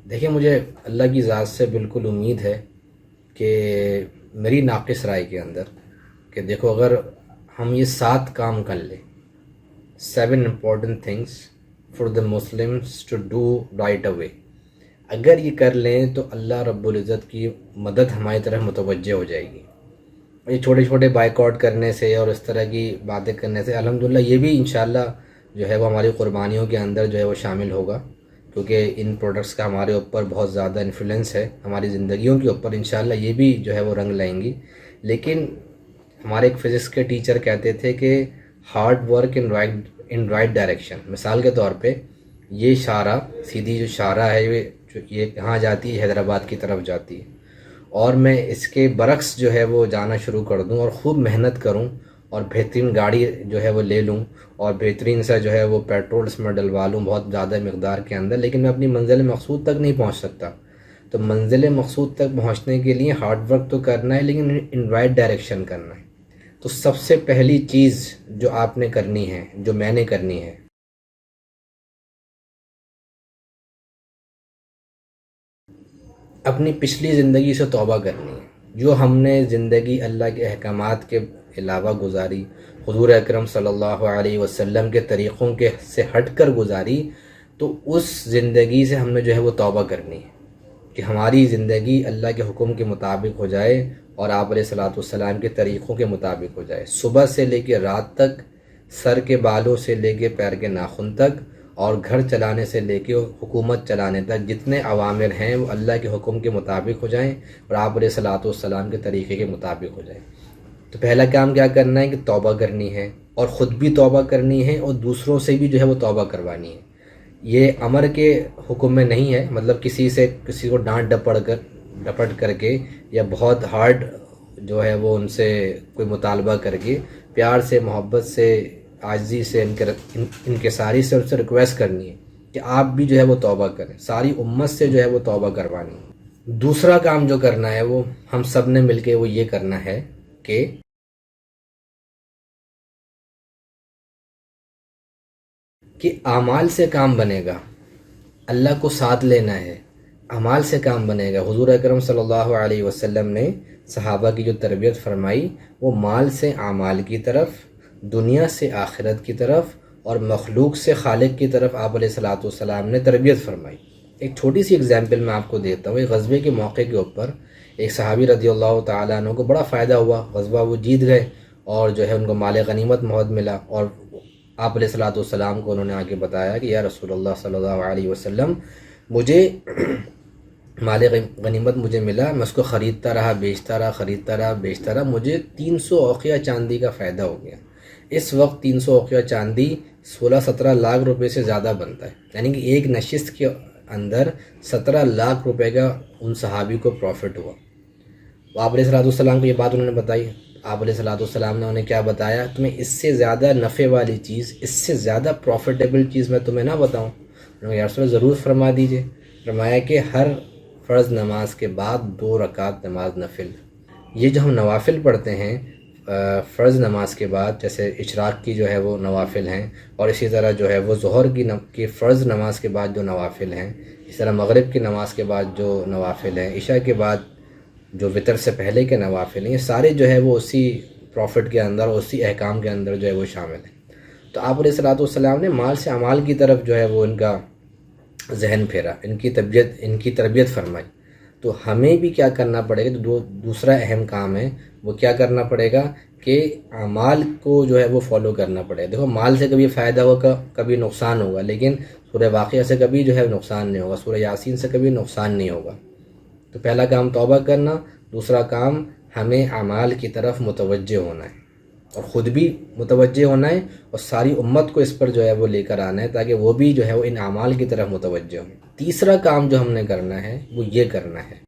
دیکھیں، مجھے اللہ کی ذات سے بالکل امید ہے کہ میری ناقص رائے کے اندر کہ دیکھو، اگر ہم یہ 7 کام کر لیں، 7 important things for the Muslims to do right away, اگر یہ کر لیں تو اللہ رب العزت کی مدد ہماری طرف متوجہ ہو جائے گی۔ یہ چھوٹے چھوٹے بائک آؤٹ کرنے سے اور اس طرح کی باتیں کرنے سے الحمدللہ یہ بھی انشاءاللہ جو ہے وہ ہماری قربانیوں کے اندر جو ہے وہ شامل ہوگا، کیونکہ ان پروڈکٹس کا ہمارے اوپر بہت زیادہ انفلوئنس ہے، ہماری زندگیوں کے اوپر انشاءاللہ یہ بھی جو ہے وہ رنگ لائیں گی۔ لیکن ہمارے ایک فزکس کے ٹیچر کہتے تھے کہ hard work in right direction. مثال کے طور پہ یہ شارہ، سیدھی جو شارہ ہے یہ کہاں جاتی ہے؟ حیدرآباد کی طرف جاتی ہے، اور میں اس کے برعکس جو ہے وہ جانا شروع کر دوں اور خوب محنت کروں اور بہترین گاڑی جو ہے وہ لے لوں اور بہترین سا جو ہے وہ پیٹرول اس میں ڈلوا لوں بہت زیادہ مقدار کے اندر، لیکن میں اپنی منزل مقصود تک نہیں پہنچ سکتا۔ تو منزل مقصود تک پہنچنے کے لیے ہارڈ ورک تو کرنا ہے، لیکن ان رائٹ ڈائریکشن کرنا ہے۔ تو سب سے پہلی چیز جو آپ نے کرنی ہے، جو میں نے کرنی ہے، اپنی پچھلی زندگی سے توبہ کرنی ہے۔ جو ہم نے زندگی اللہ کے احکامات کے علاوہ گزاری، حضور اکرم صلی اللہ علیہ وسلم کے طریقوں کے سے ہٹ کر گزاری، تو اس زندگی سے ہم نے جو ہے وہ توبہ کرنی ہے کہ ہماری زندگی اللہ کے حکم کے مطابق ہو جائے اور آپ علیہ الصلوۃ والسلام کے طریقوں کے مطابق ہو جائے۔ صبح سے لے کے رات تک، سر کے بالوں سے لے کے پیر کے ناخن تک، اور گھر چلانے سے لے کے حکومت چلانے تک جتنے عوامر ہیں وہ اللہ کے حکم کے مطابق ہو جائیں اور آپ علیہ الصلوۃ والسلام کے طریقے کے مطابق ہو جائیں۔ تو پہلا کام کیا کرنا ہے کہ توبہ کرنی ہے، اور خود بھی توبہ کرنی ہے اور دوسروں سے بھی جو ہے وہ توبہ کروانی ہے۔ یہ امر کے حکم میں نہیں ہے، مطلب کسی کو ڈانٹ ڈپٹ کر کے یا بہت ہارڈ جو ہے وہ ان سے کوئی مطالبہ کر کے، پیار سے، محبت سے، عاجزی سے، انکساری سے ان سے ریکویسٹ کرنی ہے کہ آپ بھی جو ہے وہ توبہ کریں، ساری امت سے جو ہے وہ توبہ کروانی ہے۔ دوسرا کام جو کرنا ہے وہ ہم سب نے مل کے وہ یہ کرنا ہے کہ اعمال سے کام بنے گا، اللہ کو ساتھ لینا ہے، اعمال سے کام بنے گا۔ حضور اکرم صلی اللہ علیہ وسلم نے صحابہ کی جو تربیت فرمائی وہ مال سے اعمال کی طرف، دنیا سے آخرت کی طرف، اور مخلوق سے خالق کی طرف آپ علیہ الصلوۃ والسلام نے تربیت فرمائی۔ ایک چھوٹی سی اگزامپل میں آپ کو دیتا ہوں۔ ایک غزوے کے موقع کے اوپر ایک صحابی رضی اللہ تعالیٰ عنہ کو بڑا فائدہ ہوا، غزوہ وہ جیت گئے اور جو ہے ان کو مال غنیمت بہت ملا، اور آپ علیہ الصلوۃ والسلام کو انہوں نے آگے بتایا کہ یا رسول اللہ صلی اللہ علیہ وسلم، مجھے مال غنیمت مجھے ملا، میں اس کو خریدتا رہا، بیچتا رہا، مجھے 300 اوقیہ چاندی کا فائدہ ہو گیا۔ اس وقت 300 اوقیہ چاندی 16-17 لاکھ روپے سے زیادہ بنتا ہے، یعنی کہ ایک نشست کے اندر 17 لاکھ روپے کا ان صحابی کو پروفٹ ہوا۔ آپ علیہ الصلوۃ والسلام کو یہ بات انہوں نے بتائی، آپ علیہ الصلوۃ والسلام نے انہیں کیا بتایا؟ تمہیں اس سے زیادہ نفع والی چیز، اس سے زیادہ پروفیٹیبل چیز میں تمہیں نہ بتاؤں؟ انہوں نے یا رسول اللہ ضرور فرما دیجئے۔ فرمایا کہ ہر فرض نماز کے بعد 2 رکعت نماز نفل، یہ جو ہم نوافل پڑھتے ہیں فرض نماز کے بعد، جیسے اشراق کی جو ہے وہ نوافل ہیں، اور اسی طرح جو ہے وہ ظہر کی فرض نماز کے بعد جو نوافل ہیں، اس طرح مغرب کی نماز کے بعد جو نوافل ہیں، عشاء کے بعد جو وطر سے پہلے کے نوافل ہیں، یہ سارے جو ہے وہ اسی پروفٹ کے اندر، اسی احکام کے اندر جو ہے وہ شامل ہیں۔ تو آپ علیہ الصلوۃ والسلام نے مال سے اعمال کی طرف جو ہے وہ ان کا ذہن پھیرا، ان کی تربیت فرمائی۔ تو ہمیں بھی کیا کرنا پڑے گا؟ تو دوسرا اہم کام ہے وہ کیا کرنا پڑے گا کہ اعمال کو جو ہے وہ فالو کرنا پڑے گا۔ دیکھو، مال سے کبھی فائدہ ہوگا، کبھی نقصان ہوگا، لیکن سورہ واقعہ سے کبھی جو ہے نقصان نہیں ہوگا، سورہ یاسین سے کبھی نقصان نہیں ہوگا۔ تو پہلا کام توبہ کرنا، دوسرا کام ہمیں اعمال کی طرف متوجہ ہونا ہے، اور خود بھی متوجہ ہونا ہے، اور ساری امت کو اس پر جو ہے وہ لے کر آنا ہے تاکہ وہ بھی جو ہے وہ ان اعمال کی طرف متوجہ ہوں۔ تیسرا کام جو ہم نے کرنا ہے وہ یہ کرنا ہے،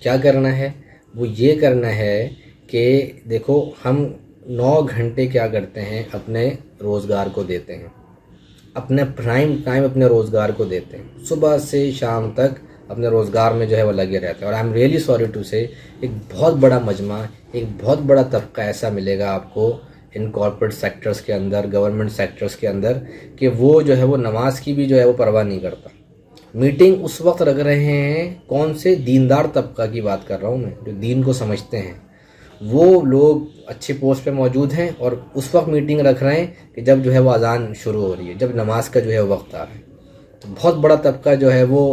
کیا کرنا ہے؟ وہ یہ کرنا ہے کہ دیکھو، ہم 9 گھنٹے کیا کرتے ہیں؟ اپنے روزگار کو دیتے ہیں، اپنے پرائم ٹائم اپنے روزگار کو دیتے ہیں، صبح سے شام تک اپنے روزگار میں جو ہے وہ لگے رہتے ہیں۔ اور I am really sorry to say, ایک بہت بڑا مجمع، ایک بہت بڑا طبقہ ایسا ملے گا آپ کو ان کارپوریٹ سیکٹرز کے اندر، گورنمنٹ سیکٹرز کے اندر، کہ وہ جو ہے وہ نماز کی بھی جو ہے وہ پرواہ نہیں کرتا۔ میٹنگ اس وقت رکھ رہے ہیں، کون سے دیندار طبقہ کی بات کر رہا ہوں میں، جو دین کو سمجھتے ہیں، وہ لوگ اچھے پوسٹ پہ موجود ہیں اور اس وقت میٹنگ رکھ رہے ہیں کہ جب جو ہے وہ اذان شروع ہو رہی ہے، جب نماز کا جو ہے وقت آ رہا ہے۔ تو بہت بڑا طبقہ جو ہے وہ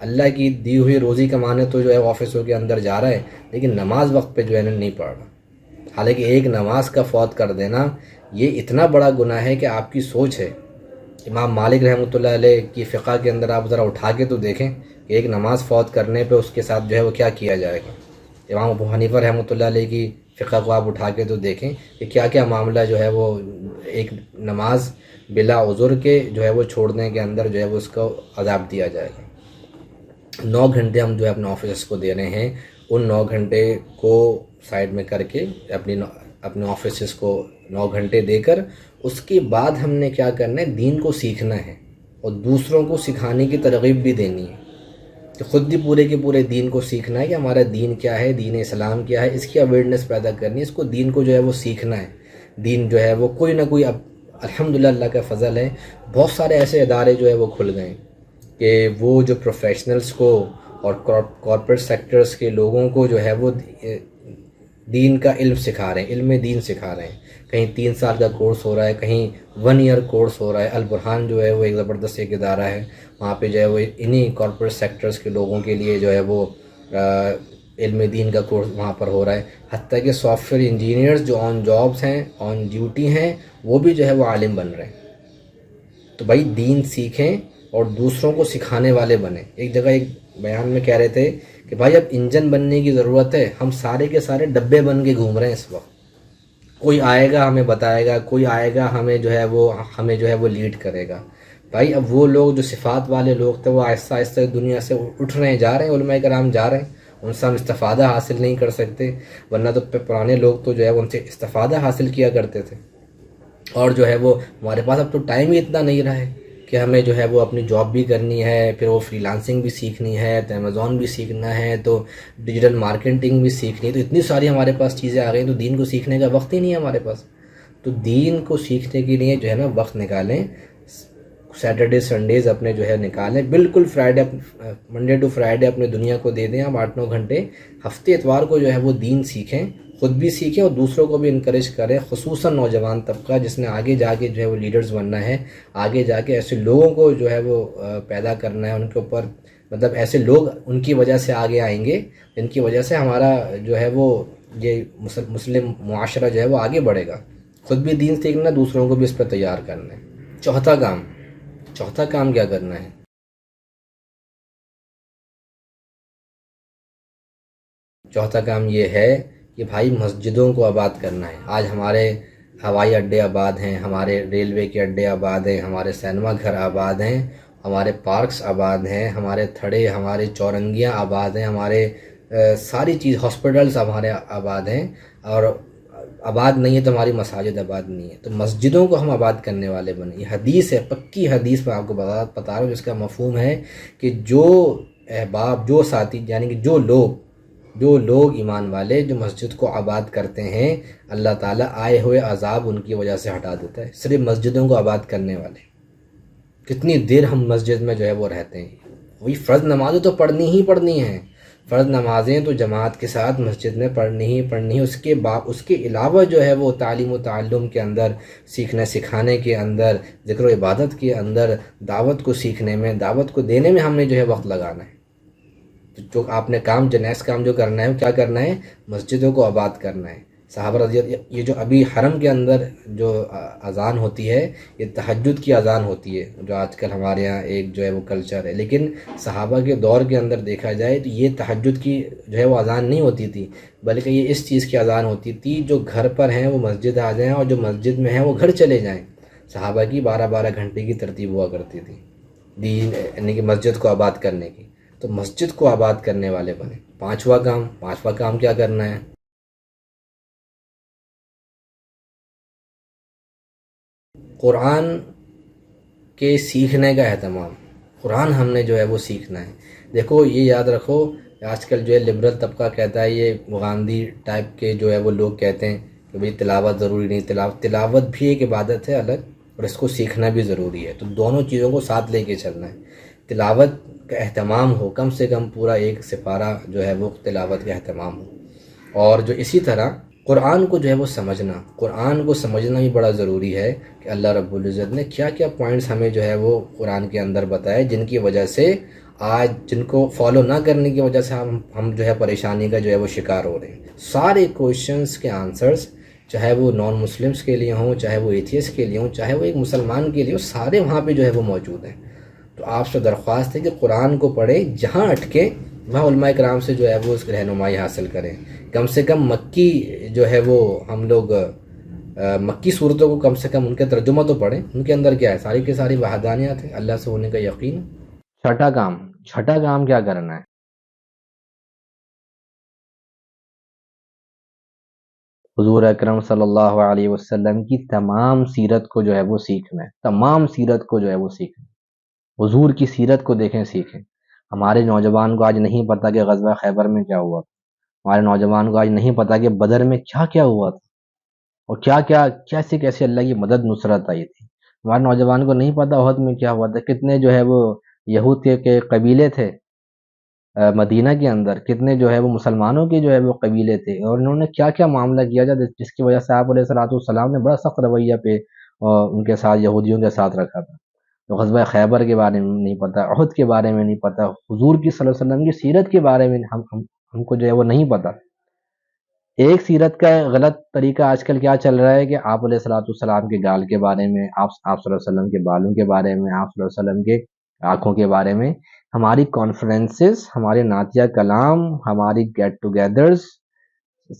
اللہ کی دی ہوئی روزی کمانے تو جو ہے آفسوں کے اندر جا رہا ہے، لیکن نماز وقت پہ جو ہے نہیں پڑھ رہا۔ حالانکہ ایک نماز کا فوت کر دینا یہ اتنا بڑا گناہ ہے کہ آپ کی سوچ ہے۔ امام مالک رحمۃ اللہ علیہ کی فقہ کے اندر آپ ذرا اٹھا کے تو دیکھیں کہ ایک نماز فوت کرنے پہ اس کے ساتھ جو ہے وہ کیا کیا جائے گا۔ امام ابو حنیفہ رحمۃ اللہ علیہ کی فقہ کو آپ اٹھا کے تو دیکھیں کہ کیا کیا معاملہ جو ہے وہ ایک نماز بلا عذر کے جو ہے وہ چھوڑنے کے اندر جو ہے وہ اس کو عذاب دیا جائے گا۔ 9 گھنٹے ہم جو ہے اپنے آفس کو دے رہے ہیں، ان 9 گھنٹے کو سائڈ میں کر کے اپنے آفسز کو 9 گھنٹے دے کر اس کے بعد ہم نے کیا کرنا ہے، دین کو سیکھنا ہے اور دوسروں کو سکھانے کی ترغیب بھی دینی ہے کہ خود بھی پورے کے پورے دین کو سیکھنا ہے کہ ہمارا دین کیا ہے، دین اسلام کیا ہے، اس کی اویئرنیس پیدا کرنی ہے، اس کو دین کو جو ہے وہ سیکھنا ہے۔ دین جو ہے وہ کوئی نہ کوئی، اب الحمدللہ اللہ کا فضل ہے، بہت سارے ایسے ادارے جو ہے وہ کھل گئے کہ وہ جو پروفیشنلز کو اور کارپوریٹ سیکٹرز کے لوگوں کو جو ہے وہ دین کا علم سکھا رہے ہیں، علم دین سکھا رہے ہیں۔ کہیں 3 سال کا کورس ہو رہا ہے، کہیں 1 ایئر کورس ہو رہا ہے۔ البرہان جو ہے وہ ایک زبردست ایک ادارہ ہے، وہاں پہ جو ہے وہ انہی کارپوریٹ سیکٹرز کے لوگوں کے لیے جو ہے وہ علم دین کا کورس وہاں پر ہو رہا ہے۔ حتیٰ کہ سافٹ ویئر انجینئرز جو آن جابس ہیں، آن ڈیوٹی ہیں، وہ بھی جو ہے وہ عالم بن رہے ہیں۔ تو بھائی دین سیکھیں اور دوسروں کو سکھانے والے بنیں۔ ایک جگہ ایک بیان میں کہہ رہے تھے کہ بھائی اب انجن بننے کی ضرورت ہے، ہم سارے کے سارے ڈبے بن کے گھوم رہے ہیں اس وقت۔ کوئی آئے گا ہمیں بتائے گا، کوئی آئے گا ہمیں جو ہے وہ لیڈ کرے گا۔ بھائی اب وہ لوگ جو صفات والے لوگ تھے وہ آہستہ آہستہ دنیا سے اٹھ رہے ہیں، جا رہے ہیں، علماء کرام جا رہے ہیں، ان سے ہم استفادہ حاصل نہیں کر سکتے، ورنہ تو پرانے لوگ تو جو ہے ان سے استفادہ حاصل کیا کرتے تھے۔ اور جو ہے وہ ہمارے پاس اب تو ٹائم ہی اتنا نہیں رہا ہے کہ ہمیں جو ہے وہ اپنی جاب بھی کرنی ہے، پھر وہ فری لانسنگ بھی سیکھنی ہے، تو امیزون بھی سیکھنا ہے، تو ڈیجیٹل مارکیٹنگ بھی سیکھنی ہے، تو اتنی ساری ہمارے پاس چیزیں آ گئی ہیں، تو دین کو سیکھنے کا وقت ہی نہیں ہے ہمارے پاس۔ تو دین کو سیکھنے کے لیے جو ہے نا وقت نکالیں، سیٹرڈے سنڈیز اپنے جو ہے نکالیں، بالکل فرائیڈے منڈے ٹو فرائیڈے اپنے دنیا کو دے دیں آپ 8-9 گھنٹے، ہفتے اتوار کو جو ہے وہ دین سیکھیں، خود بھی سیکھیں اور دوسروں کو بھی انکریج کریں، خصوصاً نوجوان طبقہ جس نے آگے جا کے جو ہے وہ لیڈرز بننا ہے، آگے جا کے ایسے لوگوں کو جو ہے وہ پیدا کرنا ہے، ان کے اوپر مطلب ایسے لوگ ان کی وجہ سے آگے آئیں گے جن کی وجہ سے ہمارا جو ہے وہ یہ مسلم معاشرہ جو ہے وہ آگے بڑھے گا۔ خود بھی دین سیکھنا، دوسروں کو بھی اس پہ تیار کرنا ہے۔ چوتھا کام کیا کرنا ہے؟ چوتھا کام یہ ہے کہ بھائی مسجدوں کو آباد کرنا ہے۔ آج ہمارے ہوائی اڈے آباد ہیں، ہمارے ریلوے کے اڈے آباد ہیں، ہمارے سینما گھر آباد ہیں، ہمارے پارکس آباد ہیں، ہمارے تھڑے، ہمارے چورنگیاں آباد ہیں، ہمارے ساری چیز ہاسپٹلس ہمارے آباد ہیں، اور آباد نہیں ہے تو ہماری مساجد آباد نہیں ہے۔ تو مسجدوں کو ہم آباد کرنے والے بنیں۔ یہ حدیث ہے، پکی حدیث میں آپ کو بتا رہا ہوں، جس کا مفہوم ہے کہ جو احباب، جو ساتھی، یعنی کہ جو لوگ ایمان والے جو مسجد کو آباد کرتے ہیں، اللہ تعالیٰ آئے ہوئے عذاب ان کی وجہ سے ہٹا دیتا ہے۔ صرف مسجدوں کو آباد کرنے والے۔ کتنی دیر ہم مسجد میں جو ہے وہ رہتے ہیں، وہی فرض نمازیں تو پڑھنی ہی پڑھنی ہیں، فرض نمازیں تو جماعت کے ساتھ مسجد میں پڑھنی ہی پڑھنی ہے۔ اس کے علاوہ جو ہے وہ تعلیم و تعلم کے اندر، سیکھنے سکھانے کے اندر، ذکر و عبادت کے اندر، دعوت کو سیکھنے میں، دعوت کو دینے میں ہم نے جو ہے وقت لگانا ہے۔ جو آپ نے نیکسٹ کام جو کرنا ہے وہ کیا کرنا ہے؟ مسجدوں کو آباد کرنا ہے۔ صحابہ رضی اللہ، یہ جو ابھی حرم کے اندر جو اذان ہوتی ہے، یہ تہجد کی اذان ہوتی ہے، جو آج کل ہمارے ہاں ایک جو ہے وہ کلچر ہے، لیکن صحابہ کے دور کے اندر دیکھا جائے تو یہ تہجد کی جو ہے وہ اذان نہیں ہوتی تھی، بلکہ یہ اس چیز کی اذان ہوتی تھی، جو گھر پر ہیں وہ مسجد آ جائیں اور جو مسجد میں ہیں وہ گھر چلے جائیں۔ صحابہ کی 12 گھنٹے کی ترتیب ہوا کرتی تھی دین، یعنی کہ مسجد کو آباد کرنے کی۔ تو مسجد کو آباد کرنے والے بنے۔ پانچواں کام کیا کرنا ہے؟ قرآن کے سیکھنے کا اہتمام۔ قرآن ہم نے جو ہے وہ سیکھنا ہے۔ دیکھو یہ یاد رکھو، آج کل جو ہے لبرل طبقہ کہتا ہے، یہ گاندھی ٹائپ کے جو ہے وہ لوگ کہتے ہیں کہ بھئی تلاوت ضروری نہیں، تلاوت بھی ایک عبادت ہے الگ، اور اس کو سیکھنا بھی ضروری ہے، تو دونوں چیزوں کو ساتھ لے کے چلنا ہے۔ تلاوت کا اہتمام ہو، کم سے کم پورا ایک سپارہ جو ہے وہ تلاوت کا اہتمام ہو، اور جو اسی طرح قرآن کو جو ہے وہ سمجھنا، قرآن کو سمجھنا بھی بڑا ضروری ہے کہ اللہ رب العزت نے کیا کیا پوائنٹس ہمیں جو ہے وہ قرآن کے اندر بتائے، جن کی وجہ سے آج جن کو فالو نہ کرنے کی وجہ سے ہم جو ہے پریشانی کا جو ہے وہ شکار ہو رہے ہیں۔ سارے کویشچنس کے آنسرز، چاہے وہ نان مسلمس کے لیے ہوں، چاہے وہ ایتھیسٹ کے لیے ہوں، چاہے وہ ایک مسلمان کے لیے ہوں، سارے وہاں پہ جو ہے وہ موجود ہیں۔ تو آپ سے درخواست ہے کہ قرآن کو پڑھیں، جہاں اٹکیں وہاں علماء کرام سے جو ہے وہ اس کی رہنمائی حاصل کریں۔ کم سے کم مکی جو ہے وہ ہم لوگ مکی صورتوں کو کم سے کم ان کے ترجمہ تو پڑھیں، ان کے اندر کیا ہے، ساری کی ساری وحدانیت ہے، اللہ سے ہونے کا یقین۔ چھٹا کام کیا کرنا ہے؟ حضور اکرم صلی اللہ علیہ وسلم کی تمام سیرت کو جو ہے وہ سیکھنا ہے، تمام سیرت کو جو ہے وہ سیکھنا ہے، حضور کی سیرت کو دیکھیں، سیکھیں۔ ہمارے نوجوان کو آج نہیں پتہ کہ غزوہ خیبر میں کیا ہوا تھا، ہمارے نوجوان کو آج نہیں پتہ کہ بدر میں کیا کیا ہوا تھا، اور کیا کیا کیسے کیسے اللہ کی مدد نصرت آئی تھی۔ ہمارے نوجوان کو نہیں پتہ احد میں کیا ہوا تھا، کتنے جو ہے وہ یہود کے قبیلے تھے مدینہ کے اندر، کتنے جو ہے وہ مسلمانوں کے جو ہے وہ قبیلے تھے، اور انہوں نے کیا کیا معاملہ کیا جا جس کی وجہ سے آپ علیہ الصلوۃ والسلام نے بڑا سخت رویہ پہ ان کے ساتھ، یہودیوں کے ساتھ رکھا تھا۔ تو غزوہ خیبر کے بارے میں نہیں پتہ، احد کے بارے میں نہیں پتہ، حضور کی صلی اللہ علیہ وسلم کی سیرت کے بارے میں ہم کو جو ہے وہ نہیں پتہ۔ ایک سیرت کا غلط طریقہ آج کل کیا چل رہا ہے کہ آپ علیہ الصلوۃ والسلام کے گال کے بارے میں، آپ صلی اللہ علیہ وسلم کے بالوں کے بارے میں، آپ صلی اللہ علیہ وسلم کے آنکھوں کے بارے میں ہماری کانفرنسز، ہمارے نعتیہ کلام، ہماری گیٹ ٹوگیدرز،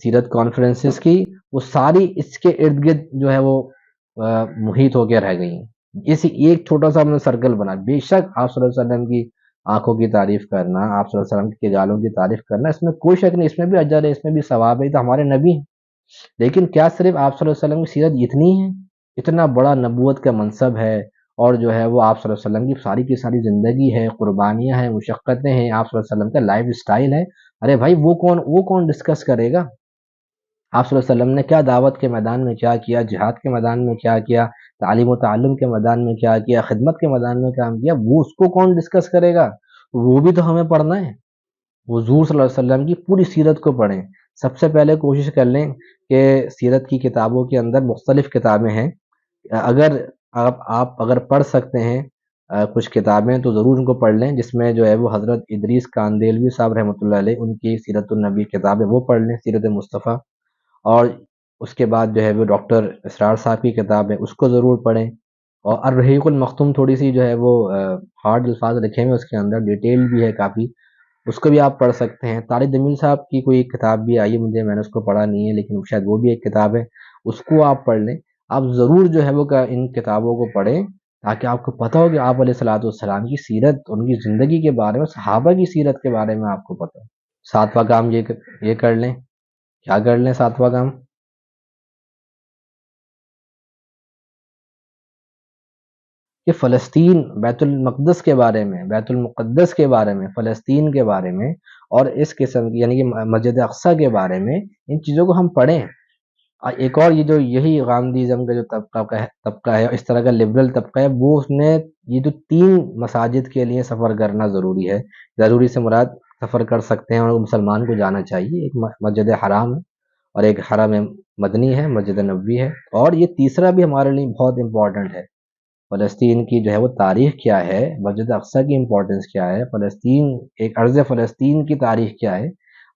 سیرت کانفرنسز کی، وہ ساری اس کے ارد گرد جو ہے وہ محیط ہو کے رہ گئی ہیں۔ اسی ایک چھوٹا سا ہم نے سرکل بنا، بے شک آپ صلی اللہ علیہ وسلم کی آنکھوں کی تعریف کرنا، آپ صلی اللہ علیہ وسلم کے گالوں کی تعریف کرنا، اس میں کوئی شک نہیں، اس میں بھی اجر ہے، اس میں بھی ثواب ہے، یہ تو ہمارے نبی ہیں۔ لیکن کیا صرف آپ صلی اللہ علیہ وسلم کی سیرت اتنی ہے؟ اتنا بڑا نبوت کا منصب ہے، اور جو ہے وہ آپ صلی اللہ علیہ وسلم کی ساری زندگی ہے، قربانیاں ہیں، مشقتیں ہیں، آپ صلی اللہ علیہ وسلم کا لائف اسٹائل ہے۔ ارے بھائی وہ کون ڈسکس کرے گا؟ آپ صلی اللہ علیہ وسلم نے کیا دعوت کے میدان میں کیا کیا، جہاد کے میدان میں کیا کیا، تعلیم و تعلم کے میدان میں کیا کیا، خدمت کے میدان میں کام کیا، وہ اس کو کون ڈسکس کرے گا؟ وہ بھی تو ہمیں پڑھنا ہے۔ حضور صلی اللہ علیہ وسلم کی پوری سیرت کو پڑھیں۔ سب سے پہلے کوشش کر لیں کہ سیرت کی کتابوں کے اندر مختلف کتابیں ہیں، اگر آپ اگر پڑھ سکتے ہیں کچھ کتابیں تو ضرور ان کو پڑھ لیں، جس میں جو ہے وہ حضرت ادریس کاندیلوی صاحب رحمۃ اللہ علیہ ان کی سیرت النبی کتاب ہے، وہ پڑھ لیں، سیرت مصطفیٰ۔ اور اس کے بعد جو ہے وہ ڈاکٹر اسرار صاحب کی کتاب ہے، اس کو ضرور پڑھیں۔ اور الرحیق المختوم تھوڑی سی جو ہے وہ ہارڈ الفاظ لکھے ہوئے اس کے اندر، ڈیٹیل بھی ہے کافی، اس کو بھی آپ پڑھ سکتے ہیں۔ طارق جمیل صاحب کی کوئی ایک کتاب بھی آئی ہے، میں نے اس کو پڑھا نہیں ہے، لیکن شاید وہ بھی ایک کتاب ہے، اس کو آپ پڑھ لیں۔ آپ ضرور جو ہے وہ ان کتابوں کو پڑھیں، تاکہ آپ کو پتہ ہو کہ آپ علیہ الصلوۃ والسلام کی سیرت، ان کی زندگی کے بارے میں، صحابہ کی سیرت کے بارے میں آپ کو پتہ ہو۔ ساتواں کام یہ کر لیں، کیا کر لیں ساتواں کام؟ کہ فلسطین، بیت المقدس کے بارے میں، فلسطین کے بارے میں، اور اس قسم کی یعنی کہ مسجد اقصیٰ کے بارے میں، ان چیزوں کو ہم پڑھیں۔ ایک اور یہ جو یہی غامدیزم کا جو طبقہ ہے، اس طرح کا لبرل طبقہ ہے، وہ اس نے یہ جو 3 مساجد کے لیے سفر کرنا ضروری ہے، ضروری سے مراد سفر کر سکتے ہیں اور مسلمان کو جانا چاہیے، ایک مسجد حرام ہے، اور ایک حرم مدنی ہے، مسجد نبوی ہے، اور یہ تیسرا بھی ہمارے لیے بہت امپورٹنٹ ہے۔ فلسطین کی جو ہے وہ تاریخ کیا ہے، مسجد اقصیٰ کی امپورٹنس کیا ہے، فلسطین، ایک ارض فلسطین کی تاریخ کیا ہے،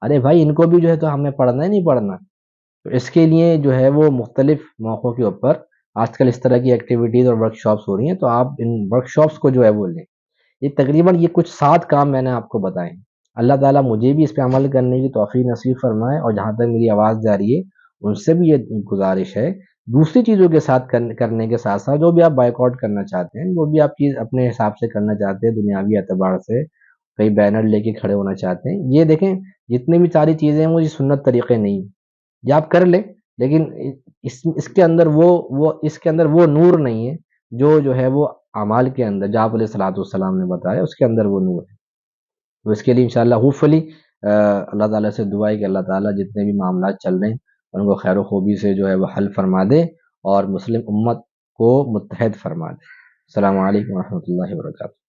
ارے بھائی ان کو بھی جو ہے تو ہمیں پڑھنا ہے، نہیں پڑھنا؟ تو اس کے لیے جو ہے وہ مختلف موقعوں کے اوپر آج کل اس طرح کی ایکٹیویٹیز اور ورک شاپس ہو رہی ہیں، تو آپ ان ورک شاپس کو جو ہے وہ لیں۔ یہ تقریباً یہ کچھ 7 کام میں نے آپ کو بتائے ہیں۔ اللہ تعالیٰ مجھے بھی اس پہ عمل کرنے کی توفیق نصیب فرمائے، اور جہاں تک میری آواز جا رہی ہے ان سے بھی یہ گزارش ہے، دوسری چیزوں کے ساتھ کرنے کے ساتھ ساتھ جو بھی آپ بائک آؤٹ کرنا چاہتے ہیں، جو بھی آپ چیز اپنے حساب سے کرنا چاہتے ہیں دنیاوی اعتبار سے، کئی بینر لے کے کھڑے ہونا چاہتے ہیں، یہ دیکھیں جتنی بھی ساری چیزیں ہیں وہ یہ سنت طریقے نہیں ہیں، یہ آپ کر لیں، لیکن اس کے اندر اس کے اندر وہ نور نہیں ہے جو ہے وہ اعمال کے اندر، جو آپ علیہ الصلوۃ والسلام نے بتایا، اس کے اندر وہ نور ہے۔ تو اس کے لیے انشاءاللہ ہوپ فلی اللہ تعالیٰ سے دعا ہے کہ اللہ تعالیٰ جتنے بھی معاملات چل رہے ہیں ان کو خیر و خوبی سے جو ہے وہ حل فرما دے اور مسلم امت کو متحد فرما دے۔ السلام علیکم ورحمۃ اللہ وبرکاتہ۔